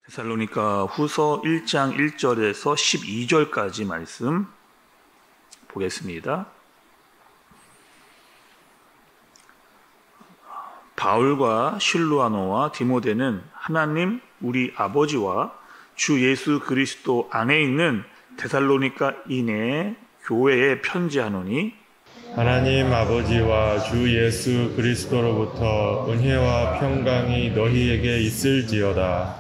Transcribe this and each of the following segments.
데살로니가 후서 1장 1절에서 12절까지 말씀 보겠습니다. 바울과 실루아노와 디모데는 하나님 우리 아버지와 주 예수 그리스도 안에 있는 데살로니가인의 교회에 편지하노니 하나님 아버지와 주 예수 그리스도로부터 은혜와 평강이 너희에게 있을지어다.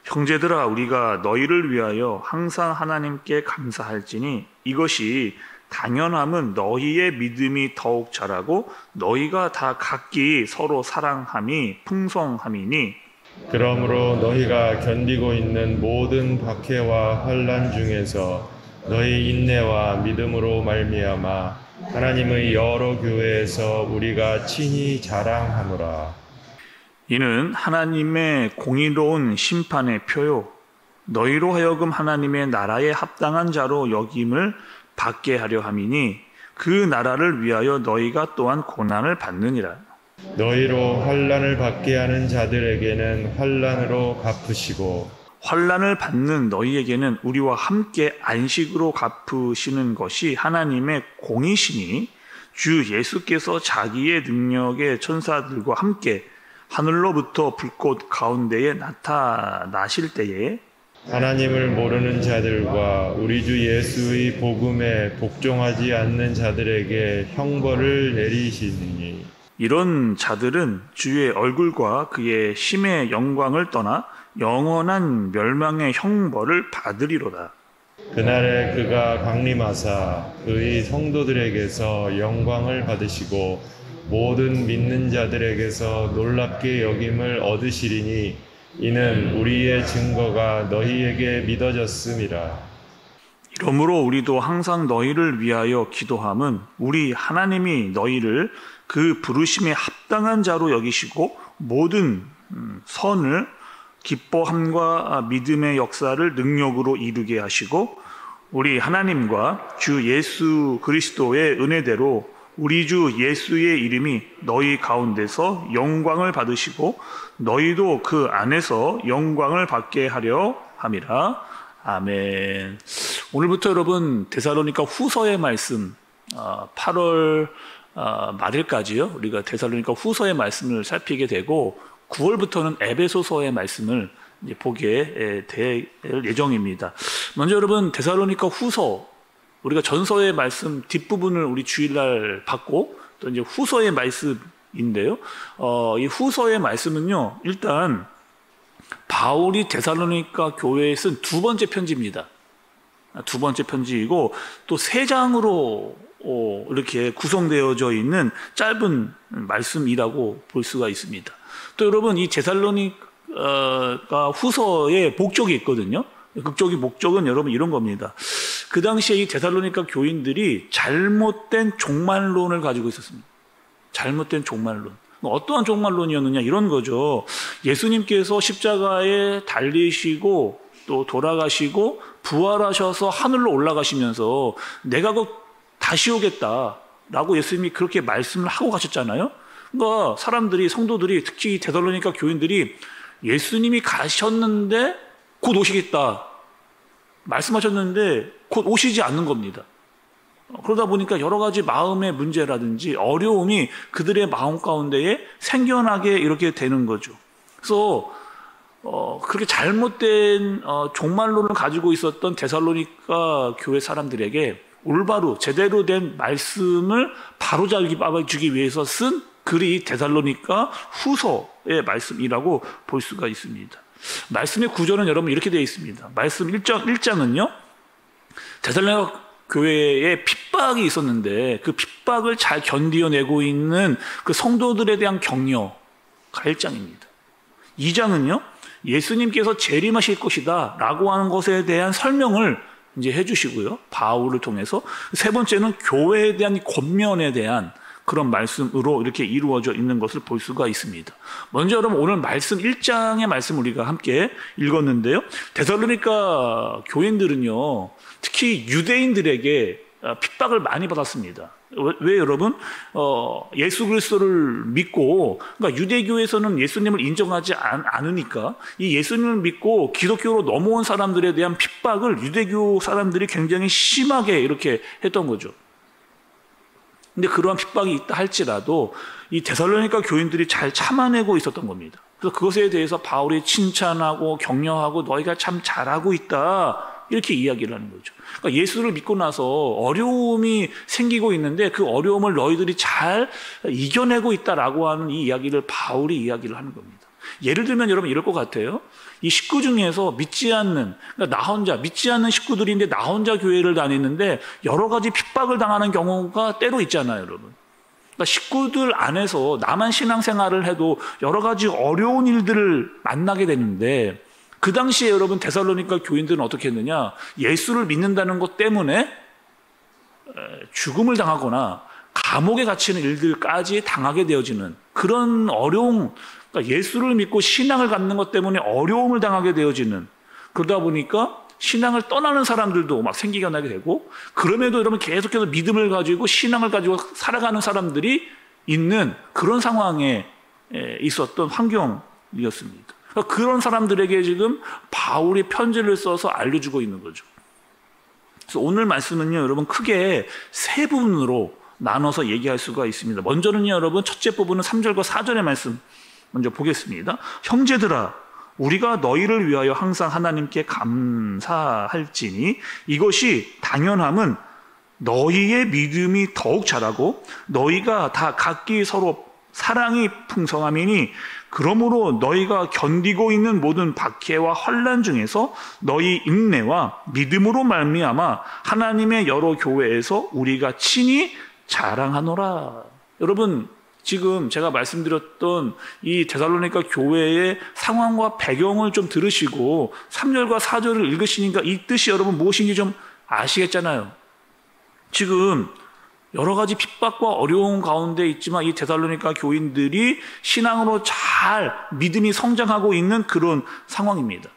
형제들아, 우리가 너희를 위하여 항상 하나님께 감사할지니 이것이 당연함은 너희의 믿음이 더욱 자라고 너희가 다 각기 서로 사랑함이 풍성함이니, 그러므로 너희가 견디고 있는 모든 박해와 환난 중에서 너희 인내와 믿음으로 말미암아 하나님의 여러 교회에서 우리가 친히 자랑하노라. 이는 하나님의 공의로운 심판의 표요 너희로 하여금 하나님의 나라에 합당한 자로 여김을 받게 하려 함이니 그 나라를 위하여 너희가 또한 고난을 받느니라. 너희로 환난을 받게 하는 자들에게는 환난으로 갚으시고 환난을 받는 너희에게는 우리와 함께 안식으로 갚으시는 것이 하나님의 공이시니 주 예수께서 자기의 능력의 천사들과 함께 하늘로부터 불꽃 가운데에 나타나실 때에 하나님을 모르는 자들과 우리 주 예수의 복음에 복종하지 않는 자들에게 형벌을 내리시니, 이런 자들은 주의 얼굴과 그의 심의 영광을 떠나 영원한 멸망의 형벌을 받으리로다. 그날에 그가 강림하사 그의 성도들에게서 영광을 받으시고 모든 믿는 자들에게서 놀랍게 여김을 얻으시리니 이는 우리의 증거가 너희에게 믿어졌음이라. 이러므로 우리도 항상 너희를 위하여 기도함은 우리 하나님이 너희를 그 부르심에 합당한 자로 여기시고 모든 선을 기뻐함과 믿음의 역사를 능력으로 이루게 하시고 우리 하나님과 주 예수 그리스도의 은혜대로 우리 주 예수의 이름이 너희 가운데서 영광을 받으시고 너희도 그 안에서 영광을 받게 하려 함이라. 아멘. 오늘부터 여러분 데살로니가 후서의 말씀 8월 말일까지요. 우리가 데살로니가 후서의 말씀을 살피게 되고 9월부터는 에베소서의 말씀을 이제 보게 될 예정입니다. 먼저 여러분 데살로니가 후서, 우리가 전서의 말씀 뒷부분을 우리 주일날 받고 또 이제 후서의 말씀인데요. 이 후서의 말씀은요, 일단 바울이 데살로니가 교회에 쓴 두 번째 편지입니다. 두 번째 편지이고 또 세 장으로 이렇게 구성되어져 있는 짧은 말씀이라고 볼 수가 있습니다. 또 여러분 이 데살로니가 후서의 목적이 있거든요. 극적인 목적은 여러분 이런 겁니다. 그 당시에 이 데살로니가 교인들이 잘못된 종말론을 가지고 있었습니다. 잘못된 종말론. 어떠한 종말론이었느냐, 이런 거죠. 예수님께서 십자가에 달리시고 또 돌아가시고 부활하셔서 하늘로 올라가시면서 내가 곧 다시 오겠다라고 예수님이 그렇게 말씀을 하고 가셨잖아요. 그러니까 사람들이, 성도들이, 특히 데살로니가 교인들이 예수님이 가셨는데 곧 오시겠다 말씀하셨는데 곧 오시지 않는 겁니다. 그러다 보니까 여러 가지 마음의 문제라든지 어려움이 그들의 마음 가운데에 생겨나게 이렇게 되는 거죠. 그래서 그렇게 잘못된 종말론을 가지고 있었던 데살로니가 교회 사람들에게 올바로 제대로 된 말씀을 바로잡기 위해서 쓴 글이 데살로니가 후서의 말씀이라고 볼 수가 있습니다. 말씀의 구조는 여러분 이렇게 되어 있습니다. 말씀 1장은요, 데살로니가 교회에 핍박이 있었는데 그 핍박을 잘 견디어내고 있는 그 성도들에 대한 격려가 1장입니다. 2장은요, 예수님께서 재림하실 것이다 라고 하는 것에 대한 설명을 이제 해주시고요, 바울을 통해서. 세 번째는 교회에 대한 권면에 대한 그런 말씀으로 이렇게 이루어져 있는 것을 볼 수가 있습니다. 먼저 여러분 오늘 말씀 1장의 말씀 우리가 함께 읽었는데요. 데살로니가 교인들은요, 특히 유대인들에게 핍박을 많이 받았습니다. 왜 여러분? 예수 그리스도를 믿고, 그러니까 유대교에서는 예수님을 인정하지 않으니까 이 예수님을 믿고 기독교로 넘어온 사람들에 대한 핍박을 유대교 사람들이 굉장히 심하게 이렇게 했던 거죠. 근데 그러한 핍박이 있다 할지라도 이 데살로니가 교인들이 잘 참아내고 있었던 겁니다. 그래서 그것에 대해서 바울이 칭찬하고 격려하고 너희가 참 잘하고 있다 이렇게 이야기를 하는 거죠. 그러니까 예수를 믿고 나서 어려움이 생기고 있는데 그 어려움을 너희들이 잘 이겨내고 있다라고 하는 이 이야기를 바울이 이야기를 하는 겁니다. 예를 들면 여러분 이럴 것 같아요. 이 식구 중에서 믿지 않는, 그러니까 나 혼자 믿지 않는 식구들인데 나 혼자 교회를 다니는데 여러 가지 핍박을 당하는 경우가 때로 있잖아요, 여러분. 그러니까 식구들 안에서 나만 신앙생활을 해도 여러 가지 어려운 일들을 만나게 되는데 그 당시에 여러분 데살로니가 교인들은 어떻게 했느냐? 예수를 믿는다는 것 때문에 죽음을 당하거나 감옥에 갇히는 일들까지 당하게 되어지는 그런 어려움, 그러니까 예수를 믿고 신앙을 갖는 것 때문에 어려움을 당하게 되어지는, 그러다 보니까 신앙을 떠나는 사람들도 막 생기게 나게 되고, 그럼에도 여러분 계속해서 믿음을 가지고 신앙을 가지고 살아가는 사람들이 있는 그런 상황에 있었던 환경이었습니다. 그러니까 그런 사람들에게 지금 바울이 편지를 써서 알려주고 있는 거죠. 그래서 오늘 말씀은요, 여러분 크게 세 부분으로 나눠서 얘기할 수가 있습니다. 먼저는요, 여러분 첫째 부분은 3절과 4절의 말씀 먼저 보겠습니다. 형제들아, 우리가 너희를 위하여 항상 하나님께 감사할지니 이것이 당연함은 너희의 믿음이 더욱 자라고 너희가 다 각기 서로 사랑이 풍성함이니 그러므로 너희가 견디고 있는 모든 박해와 환난 중에서 너희 인내와 믿음으로 말미암아 하나님의 여러 교회에서 우리가 친히 자랑하노라. 여러분 지금 제가 말씀드렸던 이 데살로니가 교회의 상황과 배경을 좀 들으시고 3절과 4절을 읽으시니까 이 뜻이 여러분 무엇인지 좀 아시겠잖아요. 지금 여러 가지 핍박과 어려움 가운데 있지만 이 데살로니가 교인들이 신앙으로 잘 믿음이 성장하고 있는 그런 상황입니다.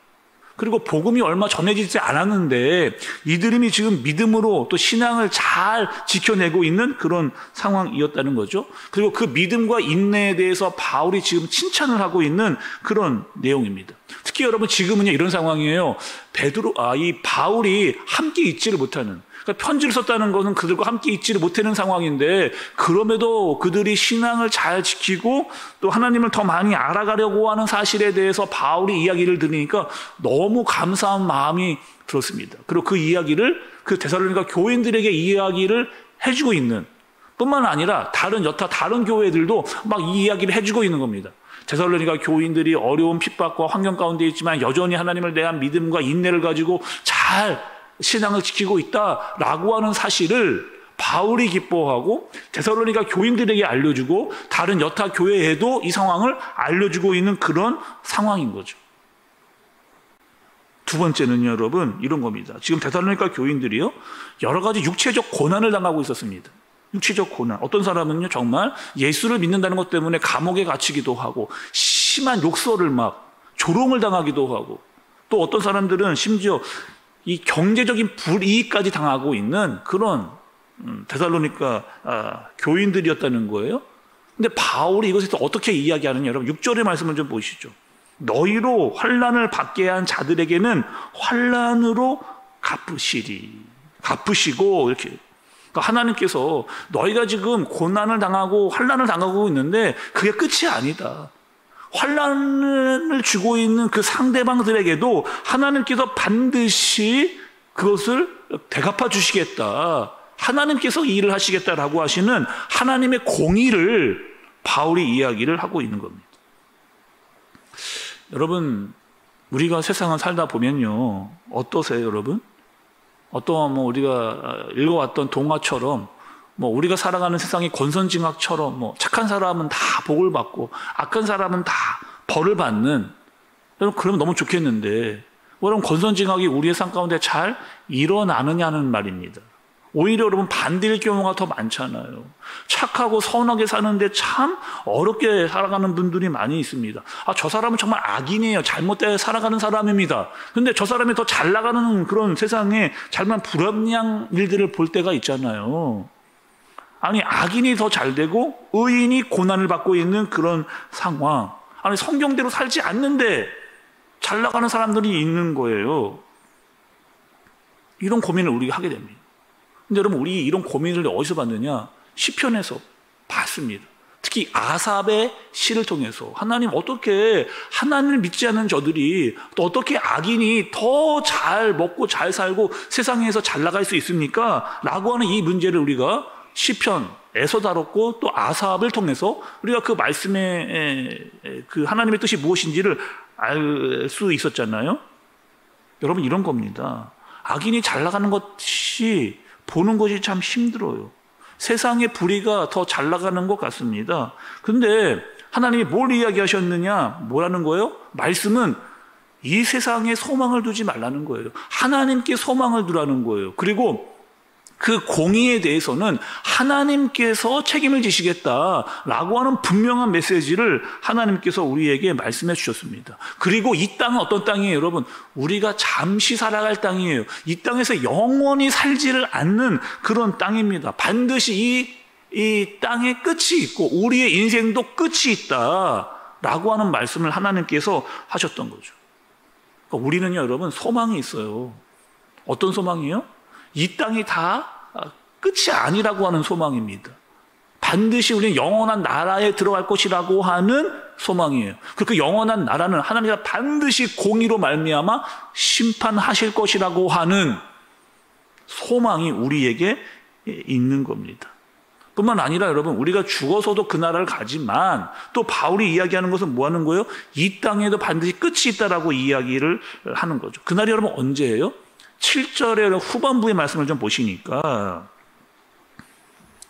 그리고 복음이 얼마 전해지지 않았는데 이들이 지금 믿음으로 또 신앙을 잘 지켜내고 있는 그런 상황이었다는 거죠. 그리고 그 믿음과 인내에 대해서 바울이 지금 칭찬을 하고 있는 그런 내용입니다. 특히 여러분 지금은요 이런 상황이에요. 이 바울이 함께 있지를 못하는, 그러니까 편지를 썼다는 것은 그들과 함께 있지를 못하는 상황인데 그럼에도 그들이 신앙을 잘 지키고 또 하나님을 더 많이 알아가려고 하는 사실에 대해서 바울이 이야기를 들으니까 너무 감사한 마음이 들었습니다. 그리고 그 이야기를 그 데살로니가 교인들에게 이야기를 해주고 있는 뿐만 아니라 여타 다른 교회들도 막 이 이야기를 해주고 있는 겁니다. 데살로니가 교인들이 어려운 핍박과 환경 가운데 있지만 여전히 하나님을 대한 믿음과 인내를 가지고 잘 신앙을 지키고 있다라고 하는 사실을 바울이 기뻐하고 데살로니가 교인들에게 알려주고 다른 여타 교회에도 이 상황을 알려주고 있는 그런 상황인 거죠. 두 번째는 여러분 이런 겁니다. 지금 데살로니가 교인들이요 여러 가지 육체적 고난을 당하고 있었습니다. 육체적 고난. 어떤 사람은요 정말 예수를 믿는다는 것 때문에 감옥에 갇히기도 하고 심한 욕설을 막 조롱을 당하기도 하고, 또 어떤 사람들은 심지어 이 경제적인 불이익까지 당하고 있는 그런 데살로니가 교인들이었다는 거예요. 근데 바울이 이것에 대해서 어떻게 이야기하느냐, 여러분 6절의 말씀을 좀 보시죠. 너희로 환난을 받게 한 자들에게는 환난으로 갚으시고 이렇게. 그러니까 하나님께서 너희가 지금 고난을 당하고 환난을 당하고 있는데 그게 끝이 아니다. 환난을 주고 있는 그 상대방들에게도 하나님께서 반드시 그것을 대갚아 주시겠다. 하나님께서 이 일을 하시겠다라고 하시는 하나님의 공의를 바울이 이야기를 하고 있는 겁니다. 여러분, 우리가 세상을 살다 보면요, 어떠세요, 여러분? 어떠한 우리가 읽어왔던 동화처럼 우리가 살아가는 세상이 권선징악처럼 착한 사람은 다 복을 받고 악한 사람은 다 벌을 받는, 여러분 그러면 너무 좋겠는데 여러분 권선징악이 우리의 삶 가운데 잘 일어나느냐는 말입니다. 오히려 여러분 반대일 경우가 더 많잖아요. 착하고 선하게 사는데 참 어렵게 살아가는 분들이 많이 있습니다. 저 사람은 정말 악인이에요. 잘못되어 살아가는 사람입니다. 근데 저 사람이 더 잘 나가는 그런 세상에 잘만 불합리한 일들을 볼 때가 있잖아요. 아니, 악인이 더 잘 되고 의인이 고난을 받고 있는 그런 상황. 아니, 성경대로 살지 않는데 잘 나가는 사람들이 있는 거예요. 이런 고민을 우리가 하게 됩니다. 근데 여러분, 우리 이런 고민을 어디서 받느냐? 시편에서 받습니다. 특히 아삽의 시를 통해서 하나님, 어떻게 하나님을 믿지 않는 저들이 또 어떻게 악인이 더 잘 먹고 잘 살고 세상에서 잘 나갈 수 있습니까? 라고 하는 이 문제를 우리가 시편에서 다뤘고 또 아삽을 통해서 우리가 그 말씀의 그 하나님의 뜻이 무엇인지를 알 수 있었잖아요. 여러분, 이런 겁니다. 악인이 잘 나가는 것이 보는 것이 참 힘들어요. 세상의 불의가 더 잘 나가는 것 같습니다. 근데 하나님이 뭘 이야기하셨느냐? 뭐라는 거예요? 말씀은 이 세상에 소망을 두지 말라는 거예요. 하나님께 소망을 두라는 거예요. 그리고 그 공의에 대해서는 하나님께서 책임을 지시겠다라고 하는 분명한 메시지를 하나님께서 우리에게 말씀해 주셨습니다. 그리고 이 땅은 어떤 땅이에요, 여러분? 우리가 잠시 살아갈 땅이에요. 이 땅에서 영원히 살지를 않는 그런 땅입니다. 반드시 이 땅에 끝이 있고 우리의 인생도 끝이 있다라고 하는 말씀을 하나님께서 하셨던 거죠. 그러니까 우리는요, 여러분, 소망이 있어요. 어떤 소망이에요? 이 땅이 다 끝이 아니라고 하는 소망입니다. 반드시 우리는 영원한 나라에 들어갈 것이라고 하는 소망이에요. 그 영원한 나라는 하나님께서 반드시 공의로 말미암아 심판하실 것이라고 하는 소망이 우리에게 있는 겁니다. 뿐만 아니라 여러분, 우리가 죽어서도 그 나라를 가지만 또 바울이 이야기하는 것은 뭐 하는 거예요? 이 땅에도 반드시 끝이 있다라고 이야기를 하는 거죠. 그날이 여러분 언제예요? 7절의 후반부의 말씀을 좀 보시니까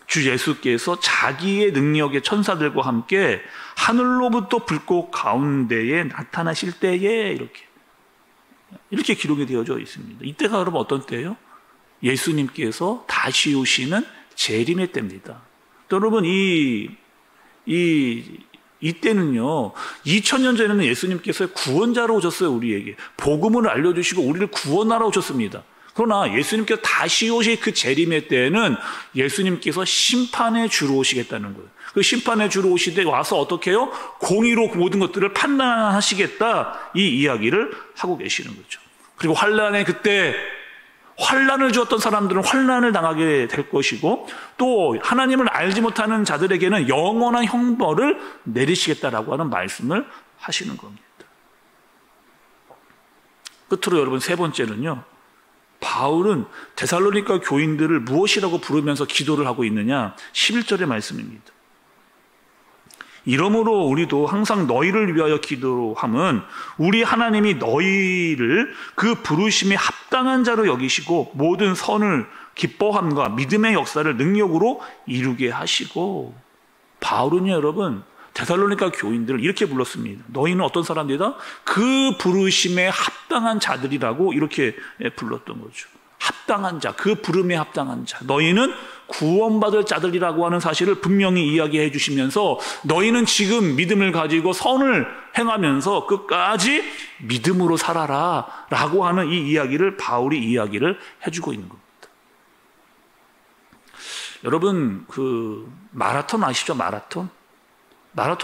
주 예수께서 자기의 능력의 천사들과 함께 하늘로부터 불꽃 가운데에 나타나실 때에 이렇게 기록이 되어져 있습니다. 이때가 여러분 어떤 때예요? 예수님께서 다시 오시는 재림의 때입니다. 여러분, 이때는요, 2000년 전에는 예수님께서 구원자로 오셨어요. 우리에게 복음을 알려주시고 우리를 구원하러 오셨습니다. 그러나 예수님께서 다시 오실 그 재림의 때에는 예수님께서 심판의 주로 오시겠다는 거예요. 그 심판의 주로 오시되 와서 어떻게 해요? 공의로 모든 것들을 판단하시겠다, 이 이야기를 하고 계시는 거죠. 그리고 환난의 그때 환난을 주었던 사람들은 환난을 당하게 될 것이고 또 하나님을 알지 못하는 자들에게는 영원한 형벌을 내리시겠다라고 하는 말씀을 하시는 겁니다. 끝으로 여러분, 세 번째는요, 바울은 데살로니가 교인들을 무엇이라고 부르면서 기도를 하고 있느냐? 11절의 말씀입니다. 이러므로 우리도 항상 너희를 위하여 기도함은 우리 하나님이 너희를 그 부르심에 합당한 자로 여기시고 모든 선을 기뻐함과 믿음의 역사를 능력으로 이루게 하시고. 바울은요, 여러분, 데살로니가 교인들을 이렇게 불렀습니다. 너희는 어떤 사람들이다? 그 부르심에 합당한 자들이라고 이렇게 불렀던 거죠. 합당한 자, 그 부름에 합당한 자. 너희는 구원받을 자들이라고 하는 사실을 분명히 이야기해 주시면서 너희는 지금 믿음을 가지고 선을 행하면서 끝까지 믿음으로 살아라 라고 하는 이 이야기를 바울이 이야기를 해주고 있는 겁니다. 여러분, 그 마라톤 아시죠? 마라톤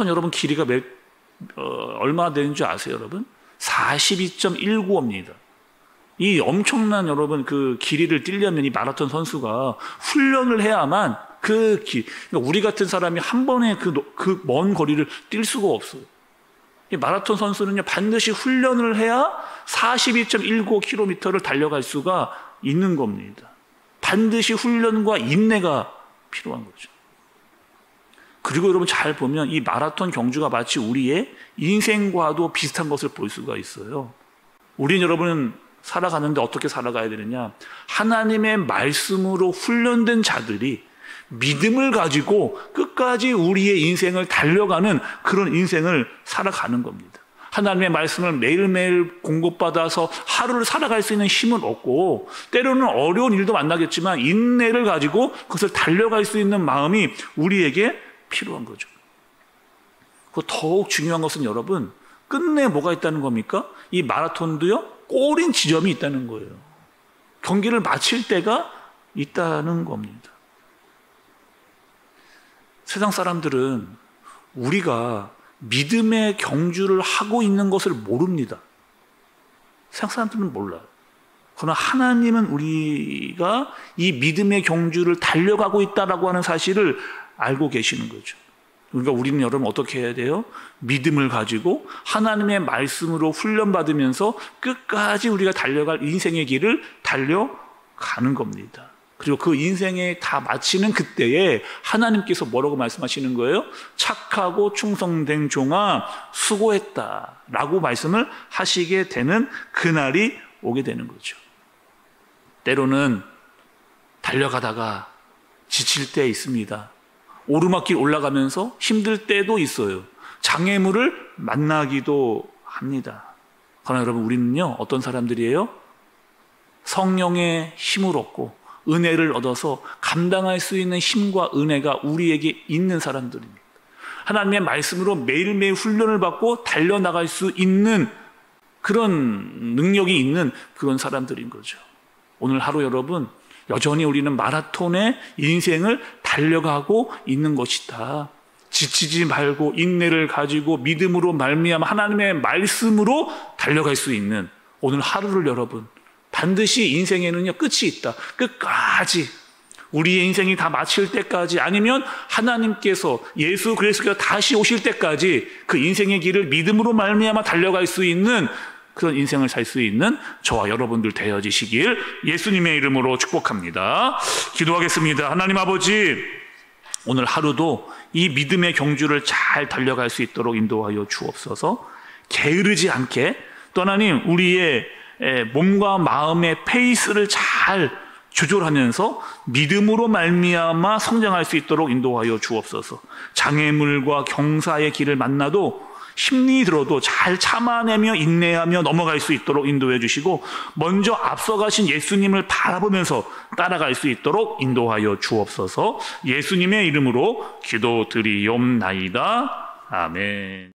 여러분 길이가 얼마나 되는지 아세요, 여러분? 42.195입니다. 이 엄청난 여러분 그 길이를 뛰려면 이 마라톤 선수가 훈련을 해야만 그러니까 우리 같은 사람이 한 번에 그 먼 거리를 뛸 수가 없어요. 이 마라톤 선수는요, 반드시 훈련을 해야 42.195km를 달려갈 수가 있는 겁니다. 반드시 훈련과 인내가 필요한 거죠. 그리고 여러분 잘 보면 이 마라톤 경주가 마치 우리의 인생과도 비슷한 것을 볼 수가 있어요. 우리는 여러분 살아가는데 어떻게 살아가야 되느냐? 하나님의 말씀으로 훈련된 자들이 믿음을 가지고 끝까지 우리의 인생을 달려가는 그런 인생을 살아가는 겁니다. 하나님의 말씀을 매일매일 공급받아서 하루를 살아갈 수 있는 힘은 없고, 때로는 어려운 일도 만나겠지만 인내를 가지고 그것을 달려갈 수 있는 마음이 우리에게 필요한 거죠. 그 더욱 중요한 것은 여러분, 끝내 뭐가 있다는 겁니까? 이 마라톤도요, 꼬린 지점이 있다는 거예요. 경기를 마칠 때가 있다는 겁니다. 세상 사람들은 우리가 믿음의 경주를 하고 있는 것을 모릅니다. 세상 사람들은 몰라요. 그러나 하나님은 우리가 이 믿음의 경주를 달려가고 있다라고 하는 사실을 알고 계시는 거죠. 그러니까 우리는 여러분 어떻게 해야 돼요? 믿음을 가지고 하나님의 말씀으로 훈련받으면서 끝까지 우리가 달려갈 인생의 길을 달려가는 겁니다. 그리고 그 인생에 다 마치는 그때에 하나님께서 뭐라고 말씀하시는 거예요? 착하고 충성된 종아 수고했다 라고 말씀을 하시게 되는 그날이 오게 되는 거죠. 때로는 달려가다가 지칠 때 있습니다. 오르막길 올라가면서 힘들 때도 있어요. 장애물을 만나기도 합니다. 그러나 여러분, 우리는요, 어떤 사람들이에요? 성령의 힘을 얻고 은혜를 얻어서 감당할 수 있는 힘과 은혜가 우리에게 있는 사람들입니다. 하나님의 말씀으로 매일매일 훈련을 받고 달려나갈 수 있는 그런 능력이 있는 그런 사람들인 거죠. 오늘 하루 여러분, 여전히 우리는 마라톤의 인생을 달려가고 있는 것이다. 지치지 말고 인내를 가지고 믿음으로 말미암아 하나님의 말씀으로 달려갈 수 있는 오늘 하루를 여러분, 반드시 인생에는요, 끝이 있다. 끝까지 우리의 인생이 다 마칠 때까지, 아니면 하나님께서 예수 그리스도가 다시 오실 때까지 그 인생의 길을 믿음으로 말미암아 달려갈 수 있는 그런 인생을 살 수 있는 저와 여러분들 되어지시길 예수님의 이름으로 축복합니다. 기도하겠습니다. 하나님 아버지, 오늘 하루도 이 믿음의 경주를 잘 달려갈 수 있도록 인도하여 주옵소서. 게으르지 않게, 또 하나님 우리의 몸과 마음의 페이스를 잘 조절하면서 믿음으로 말미암아 성장할 수 있도록 인도하여 주옵소서. 장애물과 경사의 길을 만나도 힘이 들어도 잘 참아내며 인내하며 넘어갈 수 있도록 인도해 주시고, 먼저 앞서가신 예수님을 바라보면서 따라갈 수 있도록 인도하여 주옵소서. 예수님의 이름으로 기도드리옵나이다. 아멘.